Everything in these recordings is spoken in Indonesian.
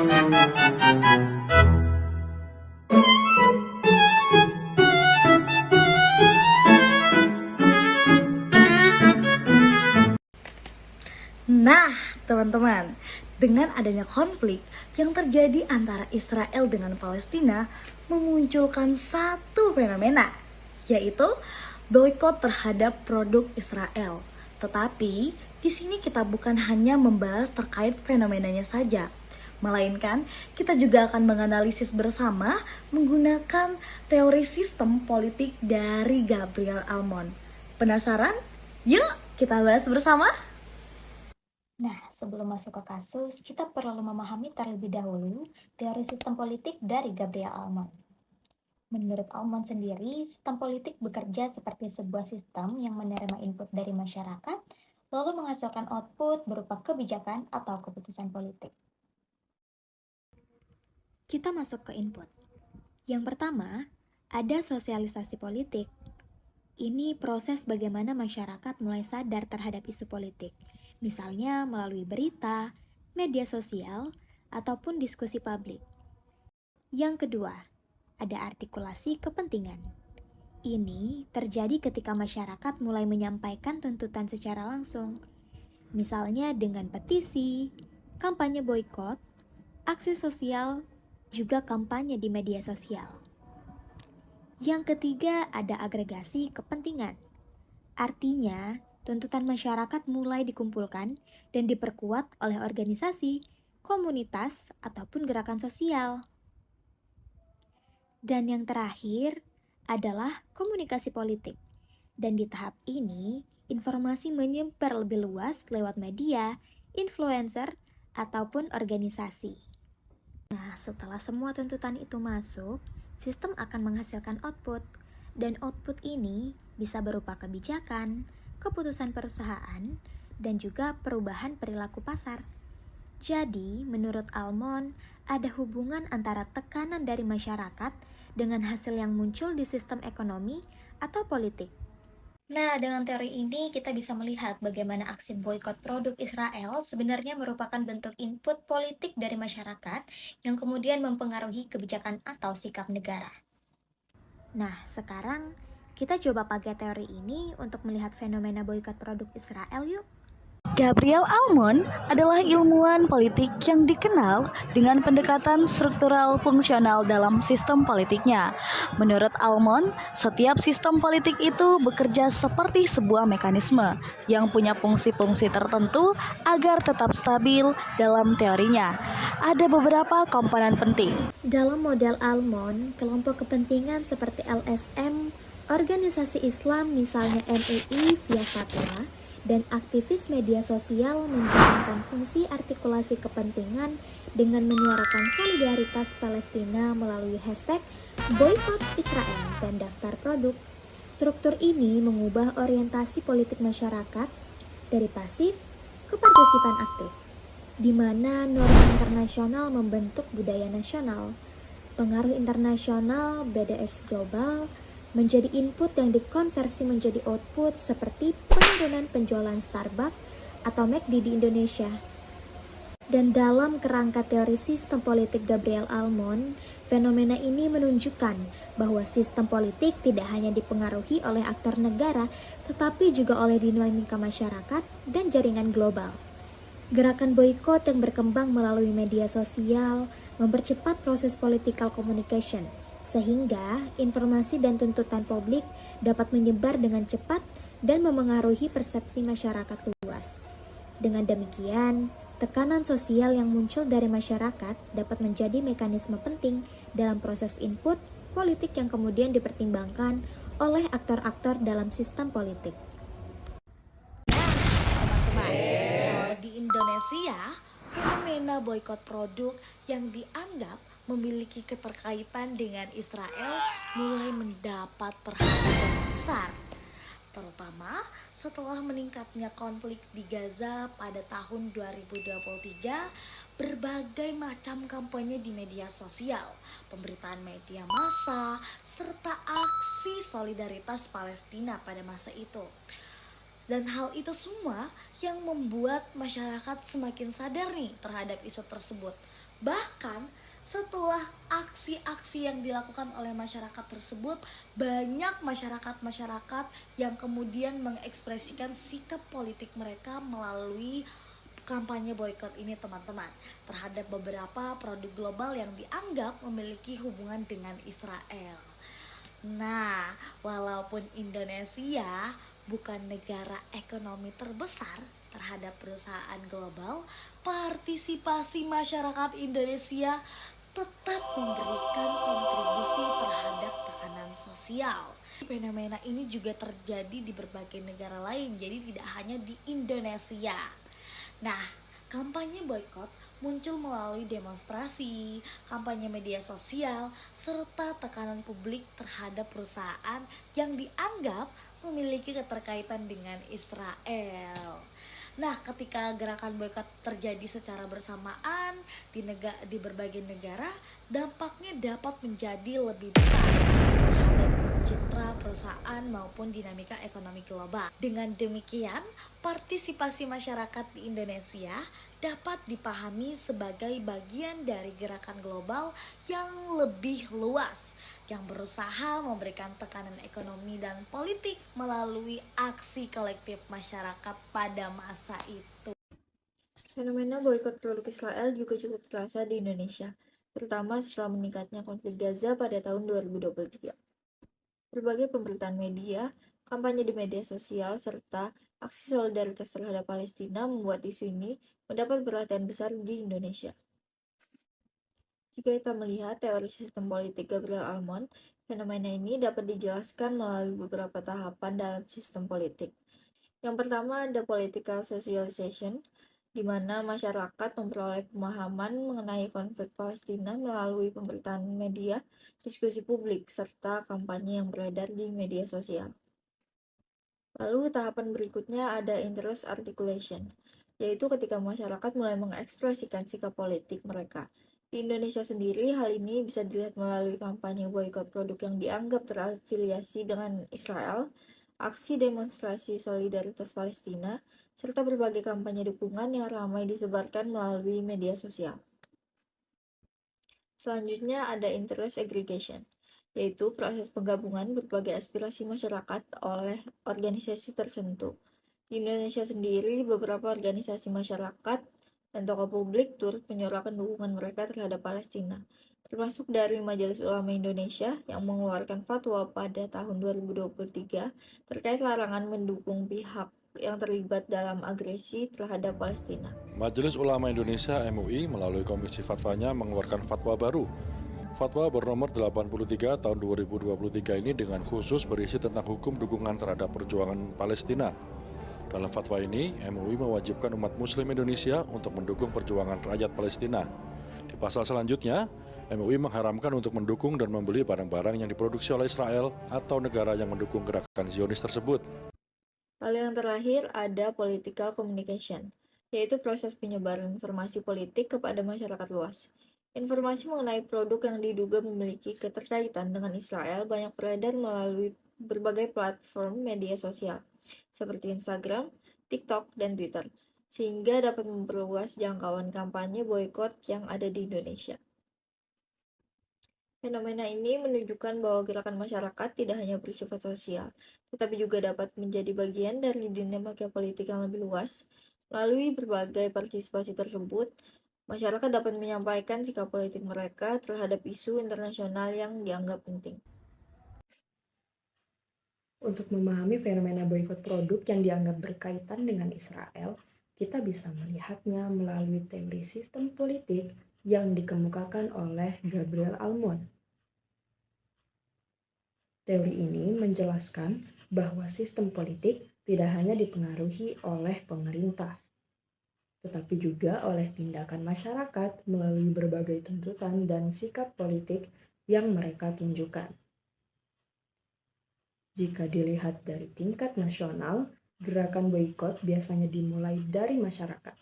Nah, teman-teman, dengan adanya konflik yang terjadi antara Israel dengan Palestina memunculkan satu fenomena, yaitu boikot terhadap produk Israel. Tetapi di sini kita bukan hanya membahas terkait fenomenanya saja, melainkan kita juga akan menganalisis bersama menggunakan teori sistem politik dari Gabriel Almond. Penasaran? Yuk kita bahas bersama. Nah, sebelum masuk ke kasus, kita perlu memahami terlebih dahulu teori sistem politik dari Gabriel Almond. Menurut Almond sendiri, sistem politik bekerja seperti sebuah sistem yang menerima input dari masyarakat, lalu menghasilkan output berupa kebijakan atau keputusan politik. Kita masuk ke input. Yang pertama, ada sosialisasi politik. Ini proses bagaimana masyarakat mulai sadar terhadap isu politik, misalnya melalui berita, media sosial, ataupun diskusi publik. Yang kedua, ada artikulasi kepentingan. Ini terjadi ketika masyarakat mulai menyampaikan tuntutan secara langsung, misalnya dengan petisi, kampanye boikot, aksi sosial, juga kampanye di media sosial. Yang ketiga, ada agregasi kepentingan. Artinya, tuntutan masyarakat mulai dikumpulkan dan diperkuat oleh organisasi, komunitas, ataupun gerakan sosial. Dan yang terakhir adalah komunikasi politik. Dan di tahap ini, informasi menyebar lebih luas lewat media, influencer, ataupun organisasi. Nah, setelah semua tuntutan itu masuk, sistem akan menghasilkan output, dan output ini bisa berupa kebijakan, keputusan perusahaan, dan juga perubahan perilaku pasar. Jadi, menurut Almond, ada hubungan antara tekanan dari masyarakat dengan hasil yang muncul di sistem ekonomi atau politik. Nah, dengan teori ini kita bisa melihat bagaimana aksi boikot produk Israel sebenarnya merupakan bentuk input politik dari masyarakat yang kemudian mempengaruhi kebijakan atau sikap negara. Nah, sekarang kita coba pakai teori ini untuk melihat fenomena boikot produk Israel yuk. Gabriel Almond adalah ilmuwan politik yang dikenal dengan pendekatan struktural fungsional dalam sistem politiknya. Menurut Almond, setiap sistem politik itu bekerja seperti sebuah mekanisme yang punya fungsi-fungsi tertentu agar tetap stabil dalam teorinya. Ada beberapa komponen penting. Dalam model Almond, kelompok kepentingan seperti LSM, organisasi Islam misalnya MUI via fatwa, dan aktivis media sosial menjalankan fungsi artikulasi kepentingan dengan menyuarakan solidaritas Palestina melalui hashtag boikot Israel dan daftar produk. Struktur ini mengubah orientasi politik masyarakat dari pasif ke partisipan aktif, di mana norma internasional membentuk budaya nasional. Pengaruh internasional BDS global menjadi input yang dikonversi menjadi output seperti penurunan penjualan Starbucks atau McD di Indonesia. Dan dalam kerangka teori sistem politik Gabriel Almond, fenomena ini menunjukkan bahwa sistem politik tidak hanya dipengaruhi oleh aktor negara, tetapi juga oleh dinamika masyarakat dan jaringan global. Gerakan boikot yang berkembang melalui media sosial mempercepat proses political communication, sehingga informasi dan tuntutan publik dapat menyebar dengan cepat dan memengaruhi persepsi masyarakat luas. Dengan demikian, tekanan sosial yang muncul dari masyarakat dapat menjadi mekanisme penting dalam proses input politik yang kemudian dipertimbangkan oleh aktor-aktor dalam sistem politik. Teman-teman, kalau di Indonesia, fenomena boikot produk yang dianggap memiliki keterkaitan dengan Israel mulai mendapat perhatian yang besar, terutama setelah meningkatnya konflik di Gaza pada tahun 2023. Berbagai macam kampanye di media sosial, pemberitaan media massa, serta aksi solidaritas Palestina pada masa itu. Dan hal itu semua yang membuat masyarakat semakin sadar nih terhadap isu tersebut. Bahkan setelah aksi-aksi yang dilakukan oleh masyarakat tersebut, banyak masyarakat-masyarakat yang kemudian mengekspresikan sikap politik mereka melalui kampanye boykot ini teman-teman, terhadap beberapa produk global yang dianggap memiliki hubungan dengan Israel. Nah, walaupun Indonesia bukan negara ekonomi terbesar terhadap perusahaan global, partisipasi masyarakat Indonesia tetap memberikan kontribusi terhadap tekanan sosial. Fenomena ini juga terjadi di berbagai negara lain, jadi tidak hanya di Indonesia. Nah, kampanye boykot muncul melalui demonstrasi, kampanye media sosial, serta tekanan publik terhadap perusahaan yang dianggap memiliki keterkaitan dengan Israel. Nah, ketika gerakan boykot terjadi secara bersamaan di berbagai negara, dampaknya dapat menjadi lebih besar terhadap citra perusahaan maupun dinamika ekonomi global. Dengan demikian, partisipasi masyarakat di Indonesia dapat dipahami sebagai bagian dari gerakan global yang lebih luas yang berusaha memberikan tekanan ekonomi dan politik melalui aksi kolektif masyarakat pada masa itu. Fenomena boikot produk Israel juga cukup terasa di Indonesia, terutama setelah meningkatnya konflik Gaza pada tahun 2023. Berbagai pemberitaan media, kampanye di media sosial, serta aksi solidaritas terhadap Palestina membuat isu ini mendapat perhatian besar di Indonesia. Jika kita melihat teori sistem politik Gabriel Almond, fenomena ini dapat dijelaskan melalui beberapa tahapan dalam sistem politik. Yang pertama ada political socialization, di mana masyarakat memperoleh pemahaman mengenai konflik Palestina melalui pemberitaan media, diskusi publik, serta kampanye yang beredar di media sosial. Lalu tahapan berikutnya ada interest articulation, yaitu ketika masyarakat mulai mengekspresikan sikap politik mereka. Di Indonesia sendiri, hal ini bisa dilihat melalui kampanye boikot produk yang dianggap terafiliasi dengan Israel, aksi demonstrasi solidaritas Palestina, serta berbagai kampanye dukungan yang ramai disebarkan melalui media sosial. Selanjutnya ada interest aggregation, yaitu proses penggabungan berbagai aspirasi masyarakat oleh organisasi tertentu. Di Indonesia sendiri, beberapa organisasi masyarakat dan tokoh publik turut menyuarakan dukungan mereka terhadap Palestina, termasuk dari Majelis Ulama Indonesia yang mengeluarkan fatwa pada tahun 2023 terkait larangan mendukung pihak yang terlibat dalam agresi terhadap Palestina. Majelis Ulama Indonesia MUI melalui Komisi Fatwanya mengeluarkan fatwa baru. Fatwa bernomor 83 tahun 2023 ini dengan khusus berisi tentang hukum dukungan terhadap perjuangan Palestina. Dalam fatwa ini, MUI mewajibkan umat muslim Indonesia untuk mendukung perjuangan rakyat Palestina. Di pasal selanjutnya, MUI mengharamkan untuk mendukung dan membeli barang-barang yang diproduksi oleh Israel atau negara yang mendukung gerakan Zionis tersebut. Lalu yang terakhir ada political communication, yaitu proses penyebaran informasi politik kepada masyarakat luas. Informasi mengenai produk yang diduga memiliki keterkaitan dengan Israel banyak beredar melalui berbagai platform media sosial, seperti Instagram, TikTok, dan Twitter, sehingga dapat memperluas jangkauan kampanye boikot yang ada di Indonesia. Fenomena ini menunjukkan bahwa gerakan masyarakat tidak hanya bersifat sosial, tetapi juga dapat menjadi bagian dari dinamika politik yang lebih luas. Melalui berbagai partisipasi tersebut, masyarakat dapat menyampaikan sikap politik mereka terhadap isu internasional yang dianggap penting. Untuk memahami fenomena boikot produk yang dianggap berkaitan dengan Israel, kita bisa melihatnya melalui teori sistem politik yang dikemukakan oleh Gabriel Almond. Teori ini menjelaskan bahwa sistem politik tidak hanya dipengaruhi oleh pemerintah, tetapi juga oleh tindakan masyarakat melalui berbagai tuntutan dan sikap politik yang mereka tunjukkan. Jika dilihat dari tingkat nasional, gerakan boikot biasanya dimulai dari masyarakat.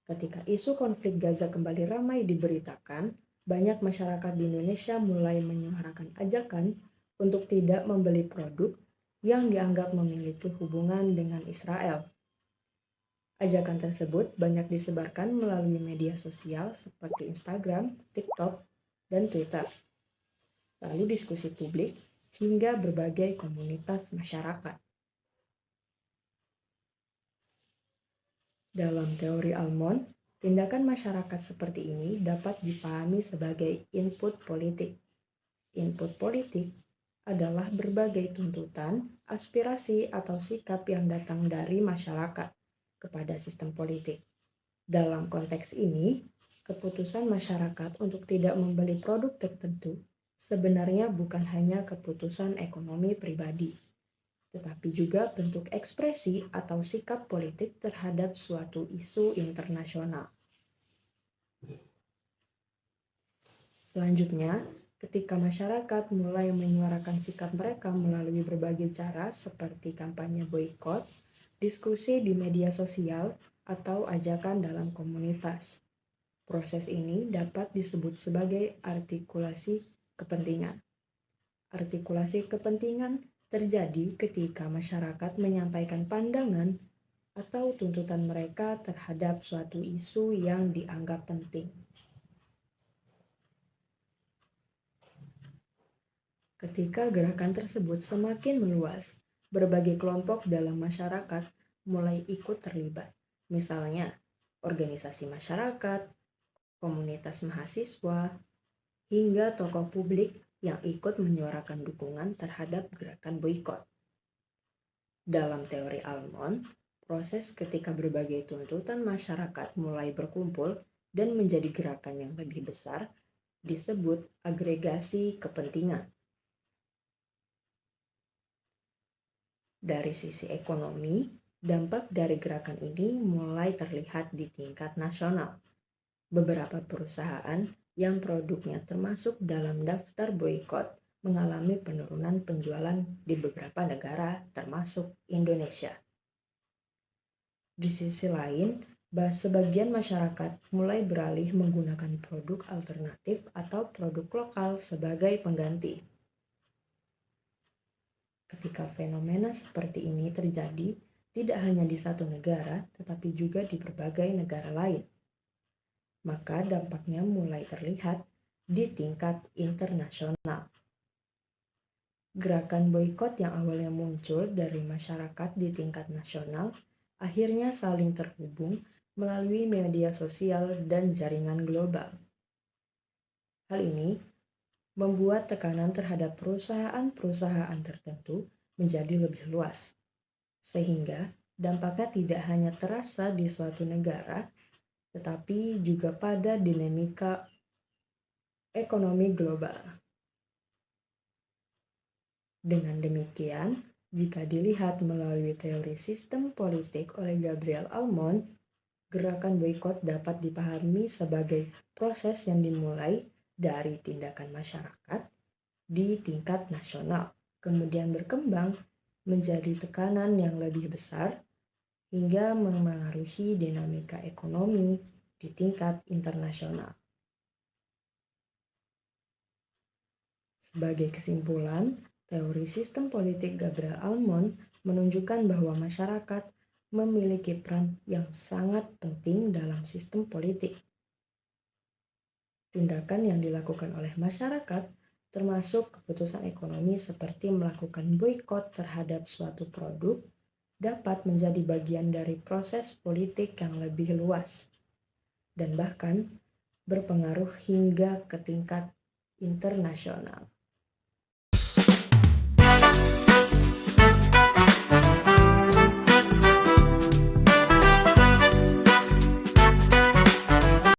Ketika isu konflik Gaza kembali ramai diberitakan, banyak masyarakat di Indonesia mulai menyuarakan ajakan untuk tidak membeli produk yang dianggap memiliki hubungan dengan Israel. Ajakan tersebut banyak disebarkan melalui media sosial seperti Instagram, TikTok, dan Twitter, lalu diskusi publik hingga berbagai komunitas masyarakat. Dalam teori Almond, tindakan masyarakat seperti ini dapat dipahami sebagai input politik. Input politik adalah berbagai tuntutan, aspirasi, atau sikap yang datang dari masyarakat kepada sistem politik. Dalam konteks ini, keputusan masyarakat untuk tidak membeli produk tertentu sebenarnya bukan hanya keputusan ekonomi pribadi, tetapi juga bentuk ekspresi atau sikap politik terhadap suatu isu internasional. Selanjutnya, ketika masyarakat mulai menyuarakan sikap mereka melalui berbagai cara seperti kampanye boikot, diskusi di media sosial, atau ajakan dalam komunitas. Proses ini dapat disebut sebagai artikulasi kepentingan. Artikulasi kepentingan terjadi ketika masyarakat menyampaikan pandangan atau tuntutan mereka terhadap suatu isu yang dianggap penting. Ketika gerakan tersebut semakin meluas, berbagai kelompok dalam masyarakat mulai ikut terlibat. Misalnya, organisasi masyarakat, komunitas mahasiswa, hingga tokoh publik yang ikut menyuarakan dukungan terhadap gerakan boikot. Dalam teori Almond, proses ketika berbagai tuntutan masyarakat mulai berkumpul dan menjadi gerakan yang lebih besar disebut agregasi kepentingan. Dari sisi ekonomi, dampak dari gerakan ini mulai terlihat di tingkat nasional. Beberapa perusahaan yang produknya termasuk dalam daftar boikot mengalami penurunan penjualan di beberapa negara termasuk Indonesia. Di sisi lain, sebagian masyarakat mulai beralih menggunakan produk alternatif atau produk lokal sebagai pengganti. Ketika fenomena seperti ini terjadi, tidak hanya di satu negara, tetapi juga di berbagai negara lain, maka dampaknya mulai terlihat di tingkat internasional. Gerakan boikot yang awalnya muncul dari masyarakat di tingkat nasional, akhirnya saling terhubung melalui media sosial dan jaringan global. Hal ini membuat tekanan terhadap perusahaan-perusahaan tertentu menjadi lebih luas, sehingga dampaknya tidak hanya terasa di suatu negara, tetapi juga pada dinamika ekonomi global. Dengan demikian, jika dilihat melalui teori sistem politik oleh Gabriel Almond, gerakan boikot dapat dipahami sebagai proses yang dimulai dari tindakan masyarakat di tingkat nasional, kemudian berkembang menjadi tekanan yang lebih besar hingga memengaruhi dinamika ekonomi di tingkat internasional. Sebagai kesimpulan, teori sistem politik Gabriel Almond menunjukkan bahwa masyarakat memiliki peran yang sangat penting dalam sistem politik. Tindakan yang dilakukan oleh masyarakat, termasuk keputusan ekonomi seperti melakukan boikot terhadap suatu produk, dapat menjadi bagian dari proses politik yang lebih luas, dan bahkan berpengaruh hingga ke tingkat internasional.